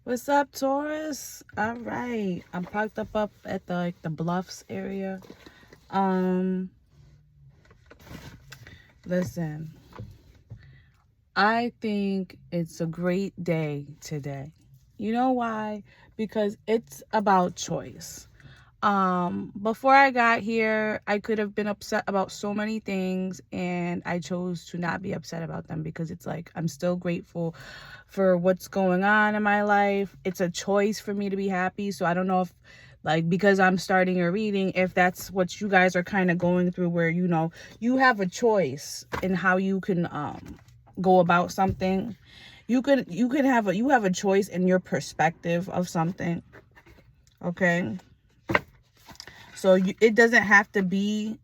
What's up, Taurus? All right, I'm parked up at the Bluffs area. Listen, I think it's a great day today. You know why? Because it's about choice. Before I got here, I could have been upset about so many things, and I chose to not be upset about them because it's like I'm still grateful for what's going on in my life. It's a choice for me to be happy. So I don't know if, like, because I'm starting a reading, if that's what you guys are kind of going through, where you have a choice in how you can go about something. You have a choice in your perspective of something. Okay. So it doesn't have to be,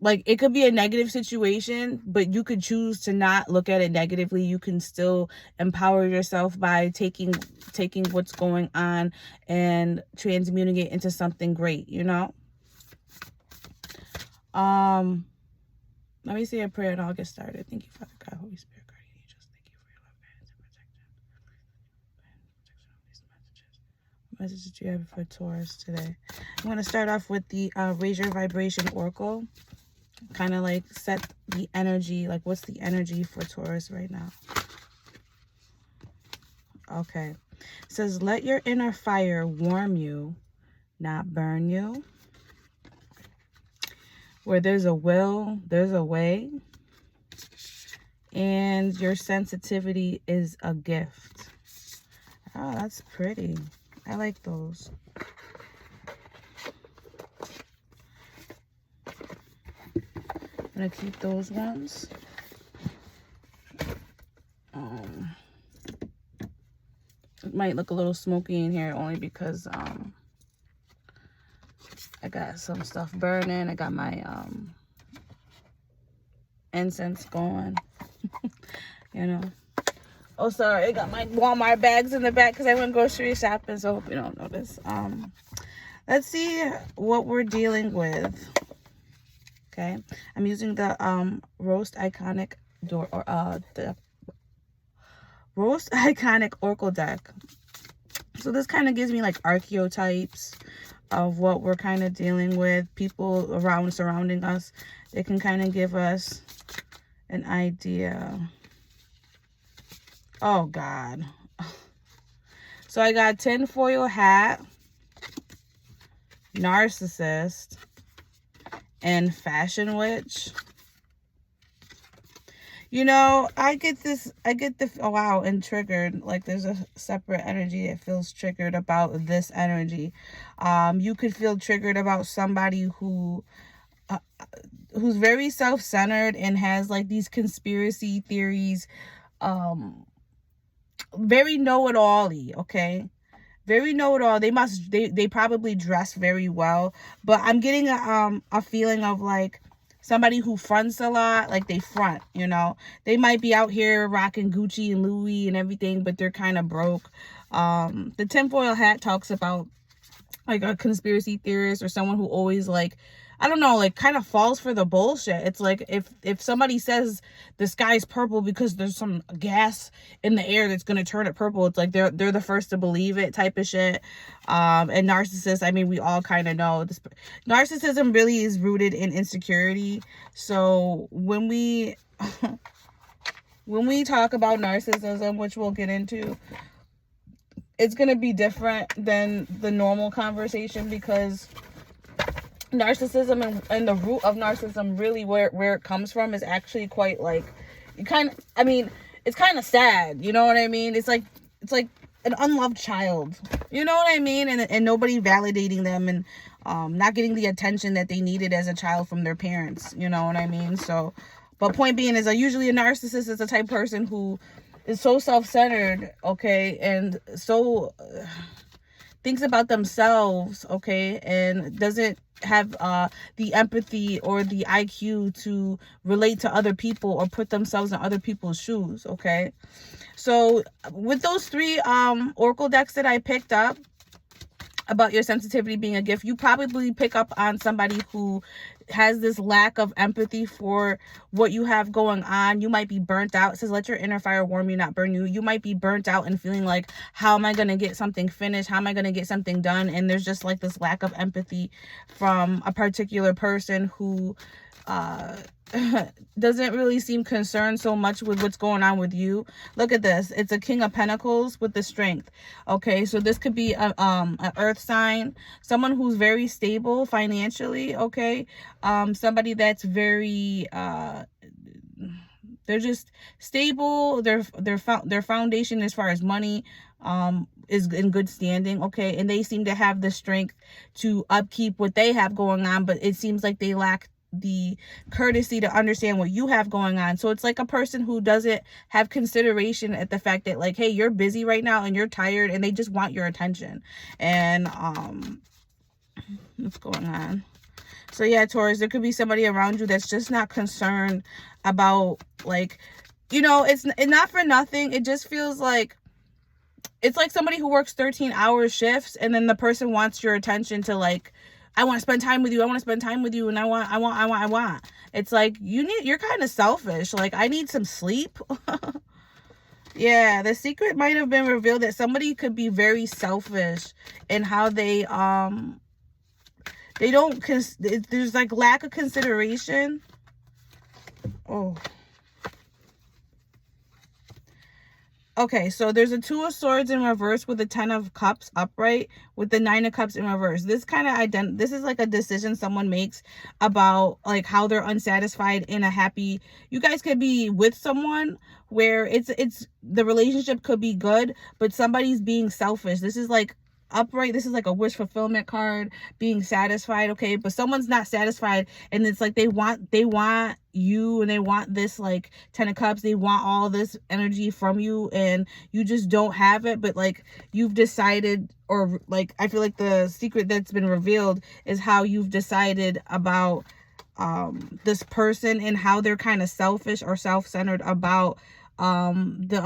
like, it could be a negative situation, but you could choose to not look at it negatively. You can still empower yourself by taking what's going on and transmuting it into something great, you know? Let me say a prayer and I'll get started. Thank you, Father God, Holy Spirit, guardian angels. Thank you for your love, guidance, and protection. Messages you have for Taurus today. I'm going to start off with the Raise Your Vibration Oracle. Kind of like set the energy, like what's the energy for Taurus right now? Okay. It says, let your inner fire warm you, not burn you. Where there's a will, there's a way. And your sensitivity is a gift. Oh, that's pretty. I like those. I'm gonna keep those ones. It might look a little smoky in here only because I got some stuff burning. I got my incense going. You know. Oh, sorry, I got my Walmart bags in the back because I went grocery shopping, so I hope you don't notice. Let's see what we're dealing with. Okay, I'm using the Rose Iconic the Rose Iconic Oracle deck. So this kind of gives me like archetypes of what we're kind of dealing with, people surrounding us. They can kind of give us an idea. Oh God. So I got tinfoil hat, narcissist, and fashion witch. You know, I get oh wow, and triggered. Like there's a separate energy that feels triggered about this energy. You could feel triggered about somebody who's very self-centered and has like these conspiracy theories, very know-it-all-y, okay? Very know-it-all. They probably dress very well, but I'm getting a feeling of like somebody who fronts a lot, like they front, you know. They might be out here rocking Gucci and Louis and everything, but they're kind of broke. The tinfoil hat talks about like a conspiracy theorist or someone who always like, I don't know, like kind of falls for the bullshit. It's like if somebody says the sky's purple because there's some gas in the air that's gonna turn it purple, it's like they're the first to believe it type of shit. And narcissists, I mean, we all kind of know this. Narcissism really is rooted in insecurity. So when we talk about narcissism, which we'll get into, it's gonna be different than the normal conversation because narcissism and the root of narcissism, really where it comes from, is actually quite like, it's kind of sad, you know what I mean? It's like an unloved child, you know what I mean? And nobody validating them and not getting the attention that they needed as a child from their parents, you know what I mean? So, but point being is, usually a narcissist is the type of person who is so self-centered, okay, and so thinks about themselves, okay, and doesn't have the empathy or the IQ to relate to other people or put themselves in other people's shoes, okay? So with those three oracle decks that I picked up, about your sensitivity being a gift, you probably pick up on somebody who has this lack of empathy for what you have going on. You might be burnt out. It says, let your inner fire warm you, not burn you. You might be burnt out and feeling like, how am I going to get something finished? How am I going to get something done? And there's just like this lack of empathy from a particular person who doesn't really seem concerned so much with what's going on with you. Look at this. It's a King of Pentacles with the Strength. Okay, so this could be an earth sign, someone who's very stable financially. Okay, somebody that's very they're just stable. Their foundation as far as money is in good standing. Okay, and they seem to have the strength to upkeep what they have going on, but it seems like they lack the courtesy to understand what you have going on. So it's like a person who doesn't have consideration at the fact that, like, hey, you're busy right now and you're tired, and they just want your attention. And what's going on? So yeah, Taurus, there could be somebody around you that's just not concerned about, like, you know, it's not for nothing. It just feels like it's like somebody who works 13-hour shifts, and then the person wants your attention to, like, I want to spend time with you. I want to spend time with you. And I want. It's like, you're kind of selfish. Like, I need some sleep. Yeah, the secret might have been revealed that somebody could be very selfish in how they don't, there's like lack of consideration. Oh. Okay, so there's a Two of Swords in reverse with the 10 of Cups upright with the 9 of Cups in reverse. This kind of this is like a decision someone makes about like how they're unsatisfied in a happy. You guys could be with someone where it's the relationship could be good, but somebody's being selfish. This is like upright. This is like a wish fulfillment card, being satisfied. Okay, but someone's not satisfied, and it's like they want you, and they want this like 10 of Cups. They want all this energy from you, and you just don't have it. But like, you've decided, or like, I feel like the secret that's been revealed is how you've decided about this person and how they're kind of selfish or self-centered about the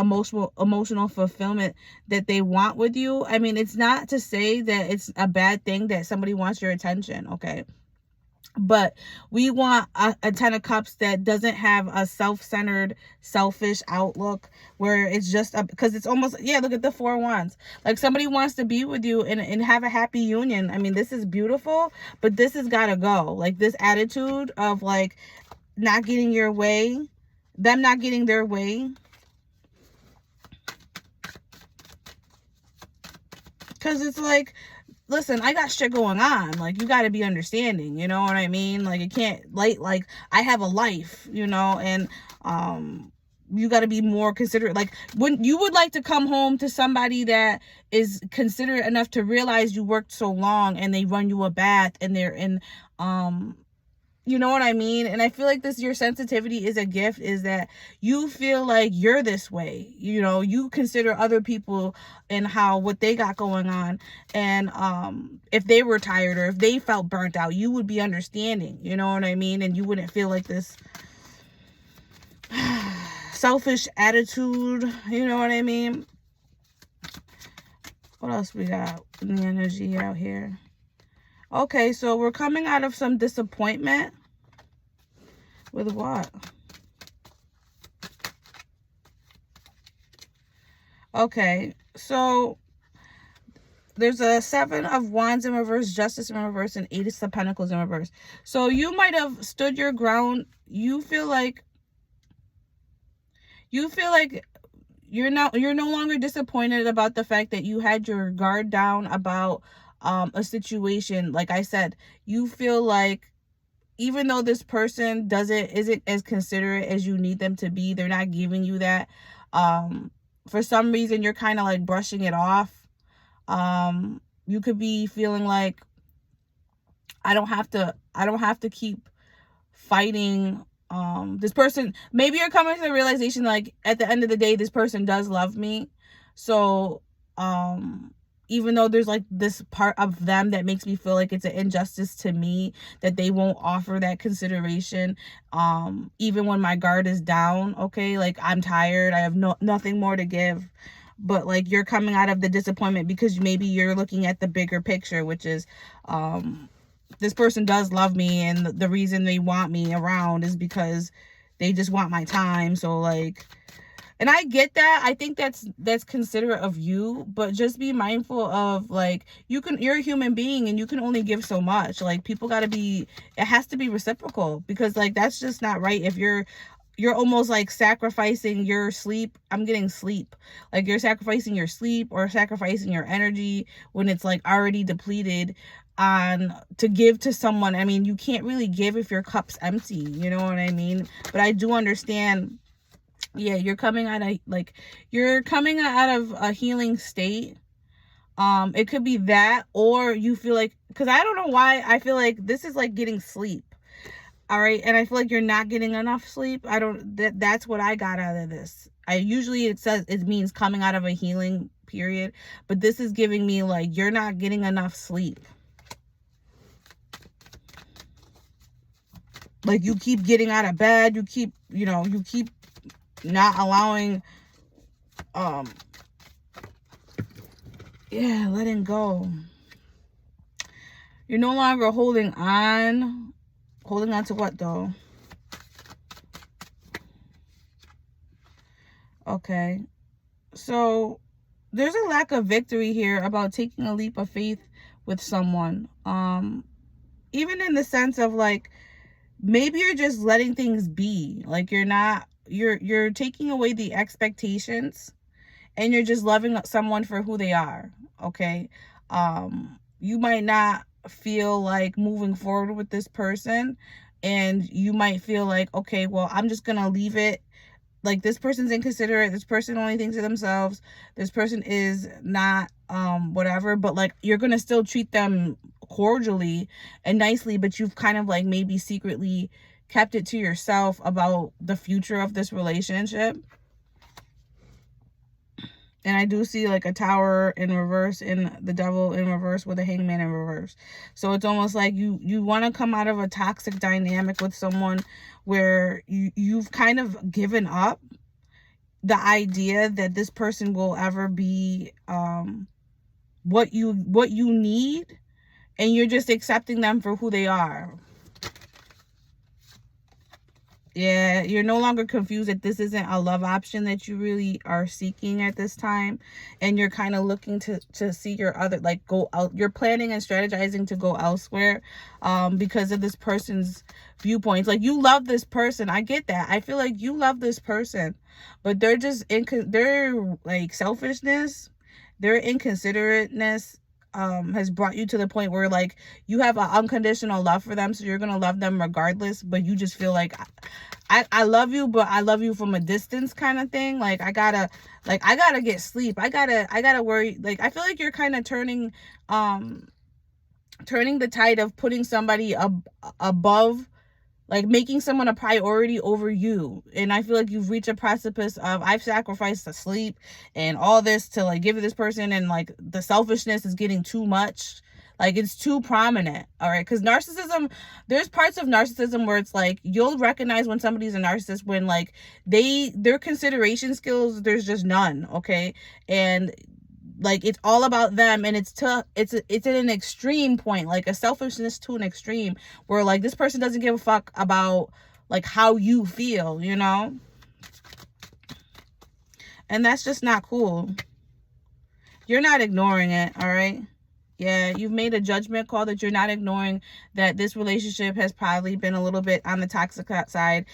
emotional fulfillment that they want with you. I mean, it's not to say that it's a bad thing that somebody wants your attention, okay? But we want a 10 of Cups that doesn't have a self-centered, selfish outlook, where it's just because it's almost, yeah, look at the 4 Wands. Like, somebody wants to be with you and have a happy union. I mean, this is beautiful, but this has got to go. Like, this attitude of like not getting your way, them not getting their way. Because it's like, listen, I got shit going on. Like, you got to be understanding, you know what I mean? Like, it can't, like, I have a life, you know, and you got to be more considerate. Like, when you would like to come home to somebody that is considerate enough to realize you worked so long, and they run you a bath, and they're in, you know what I mean? And I feel like your sensitivity is a gift, is that you feel like you're this way. You know, you consider other people and what they got going on. And if they were tired or if they felt burnt out, you would be understanding. You know what I mean? And you wouldn't feel like this selfish attitude. You know what I mean? What else we got in the energy out here? Okay, so we're coming out of some disappointment. With what? Okay, so there's a 7 of Wands in reverse, Justice in reverse, and 8 of Pentacles in reverse. So you might have stood your ground. You feel like you're no longer disappointed about the fact that you had your guard down about a situation. Like I said, you feel like even though this person isn't as considerate as you need them to be, they're not giving you that. For some reason, you're kind of like brushing it off. You could be feeling like, I don't have to keep fighting this person. Maybe you're coming to the realization, like, at the end of the day, this person does love me. So even though there's like this part of them that makes me feel like it's an injustice to me that they won't offer that consideration, even when my guard is down, okay? Like, I'm tired, I have nothing more to give. but like you're coming out of the disappointment because maybe you're looking at the bigger picture, which is this person does love me, and the reason they want me around is because they just want my time. So like, and I get that. I think that's considerate of you, but just be mindful of like, you're a human being and you can only give so much. Like, people got to be, it has to be reciprocal, because like that's just not right. If you're almost like sacrificing your sleep. I'm getting sleep. Like, you're sacrificing your sleep or sacrificing your energy when it's like already depleted on to give to someone. I mean, you can't really give if your cup's empty, you know what I mean? But I do understand, yeah, you're coming out of a healing state. It could be that, or you feel like, because I don't know why I feel like this is like getting sleep. All right, and I feel like you're not getting enough sleep. That's what I got out of this. Usually it means coming out of a healing period, but this is giving me like you're not getting enough sleep. Like, you keep getting out of bed, you keep not allowing, letting go. You're no longer holding on. Holding on to what, though? Okay. So there's a lack of victory here about taking a leap of faith with someone. Even in the sense of like, maybe you're just letting things be. Like, you're taking away the expectations and you're just loving someone for who they are. Okay. You might not feel like moving forward with this person, and you might feel like, okay, well, I'm just gonna leave it. Like, this person's inconsiderate, this person only thinks of themselves, this person is not whatever, but like, you're gonna still treat them cordially and nicely, but you've kind of like maybe secretly kept it to yourself about the future of this relationship. And I do see like a Tower in reverse and the Devil in reverse with a Hangman in reverse. So it's almost like you want to come out of a toxic dynamic with someone where you've kind of given up the idea that this person will ever be what you need, and you're just accepting them for who they are. Yeah, you're no longer confused that this isn't a love option that you really are seeking at this time. And you're kind of looking to see your other, like, go out. You're planning and strategizing to go elsewhere because of this person's viewpoints. Like, you love this person. I get that. I feel like you love this person. But they're just, they're like selfishness, their inconsiderateness has brought you to the point where like you have an unconditional love for them, so you're gonna love them regardless, but you just feel like I love you, but I love you from a distance kind of thing. Like, I gotta get sleep, I gotta worry. Like, I feel like you're kind of turning the tide of putting somebody above, like making someone a priority over you. And I feel like you've reached a precipice of, I've sacrificed the sleep and all this to like give this person, and like the selfishness is getting too much. Like, it's too prominent. All right, because narcissism, there's parts of narcissism where it's like you'll recognize when somebody's a narcissist when like their consideration skills, there's just none. Okay. And like, it's all about them, and it's at an extreme point, like a selfishness to an extreme where like this person doesn't give a fuck about like how you feel, you know? And that's just not cool. You're not ignoring it. All right. Yeah, you've made a judgment call that you're not ignoring, that this relationship has probably been a little bit on the toxic side.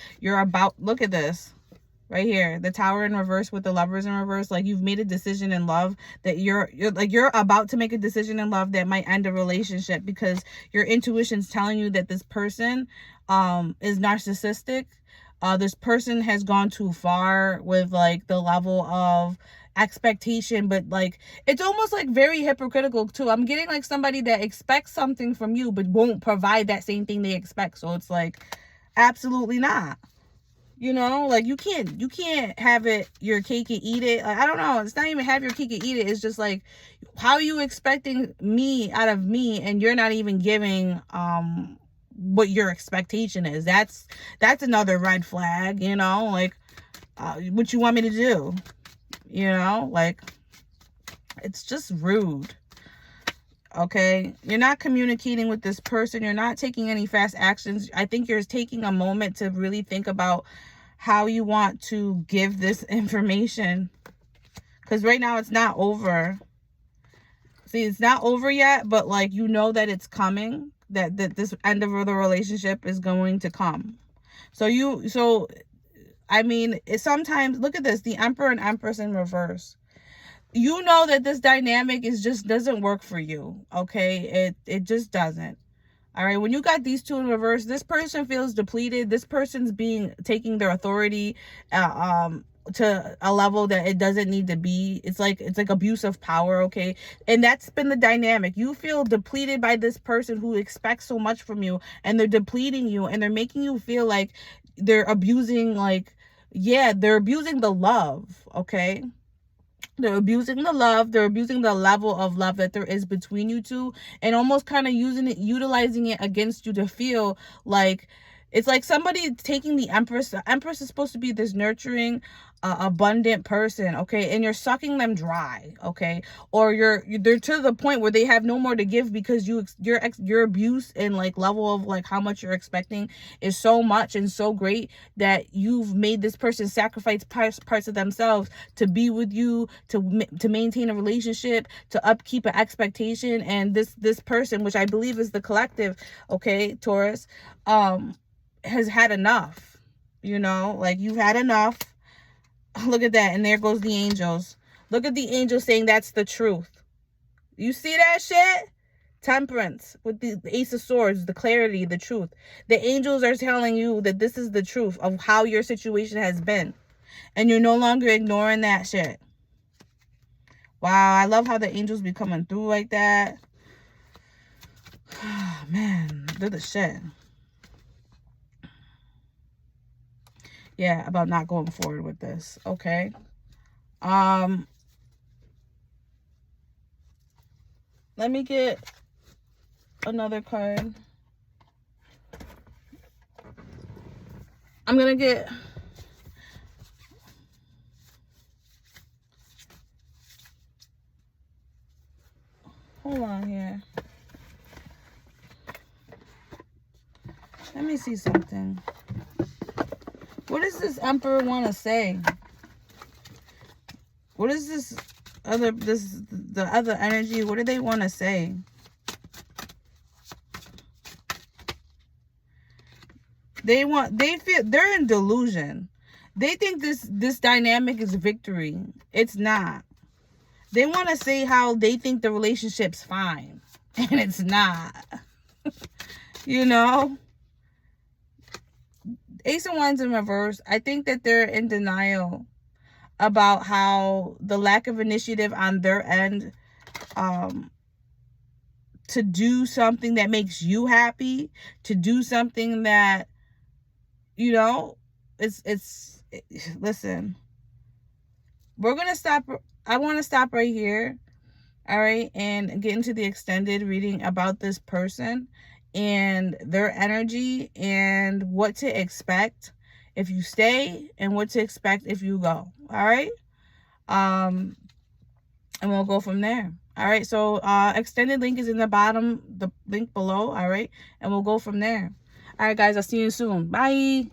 Look at this right here, the Tower in reverse with the Lovers in reverse. Like, you've made a decision in love that you're about to make a decision in love that might end a relationship, because your intuition's telling you that this person is narcissistic. This person has gone too far with like the level of expectation, but like it's almost like very hypocritical too. I'm getting like somebody that expects something from you but won't provide that same thing they expect. So it's like, absolutely not. You know, like you can't have it your cake and eat it. Like, I don't know. It's not even have your cake and eat it. It's just like, how are you expecting me out of me, and you're not even giving what your expectation is? That's another red flag, you know? Like, what you want me to do? you know, like, it's just rude. Okay, you're not communicating with this person. You're not taking any fast actions. I think you're taking a moment to really think about how you want to give this information, because right now it's not over. See, it's not over yet, but like, you know that it's coming, that this end of the relationship is going to come. So I mean, sometimes, look at this, the Emperor and Empress in reverse. You know that this dynamic doesn't work for you, okay? It just doesn't. All right, when you got these two in reverse, this person feels depleted. This person's taking their authority to a level that it doesn't need to be. It's like abuse of power, okay? And that's been the dynamic. You feel depleted by this person who expects so much from you, and they're depleting you, and they're making you feel like they're abusing, like, yeah, they're abusing the love, okay? They're abusing the love. They're abusing the level of love that there is between you two, and almost kind of utilizing it against you to feel like it's like somebody taking the Empress. The Empress is supposed to be this nurturing, abundant person, okay? And you're sucking them dry, okay? Or they're to the point where they have no more to give, because your abuse and like level of like how much you're expecting is so much and so great that you've made this person sacrifice parts of themselves to be with you, to maintain a relationship, to upkeep an expectation. And this person, which I believe is the collective, okay, Taurus, has had enough. You know, like, you've had enough. Look at that. And there goes the angels. Look at the angels saying that's the truth. You see that shit? Temperance with the Ace of Swords, the clarity, the truth. The angels are telling you that this is the truth of how your situation has been. And you're no longer ignoring that shit. Wow, I love how the angels be coming through like that. Man, they're the shit. Yeah, about not going forward with this, okay? Let me get another card. I'm gonna get... Hold on here. Let me see something. What does this Emperor want to say? What is the other energy? What do they want to say? They feel they're in delusion. They think this dynamic is victory. It's not. They want to say how they think the relationship's fine, and it's not. You know? Ace of Wands in reverse. I think that they're in denial about how the lack of initiative on their end to do something that makes you happy, to do something that, you know, listen, we're going to stop. I want to stop right here. All right. And get into the extended reading about this person and their energy and what to expect if you stay and what to expect if you go. All right. And we'll go from there. All right. So extended link is in the bottom, the link below. All right. And we'll go from there. All right, guys. I'll see you soon. Bye.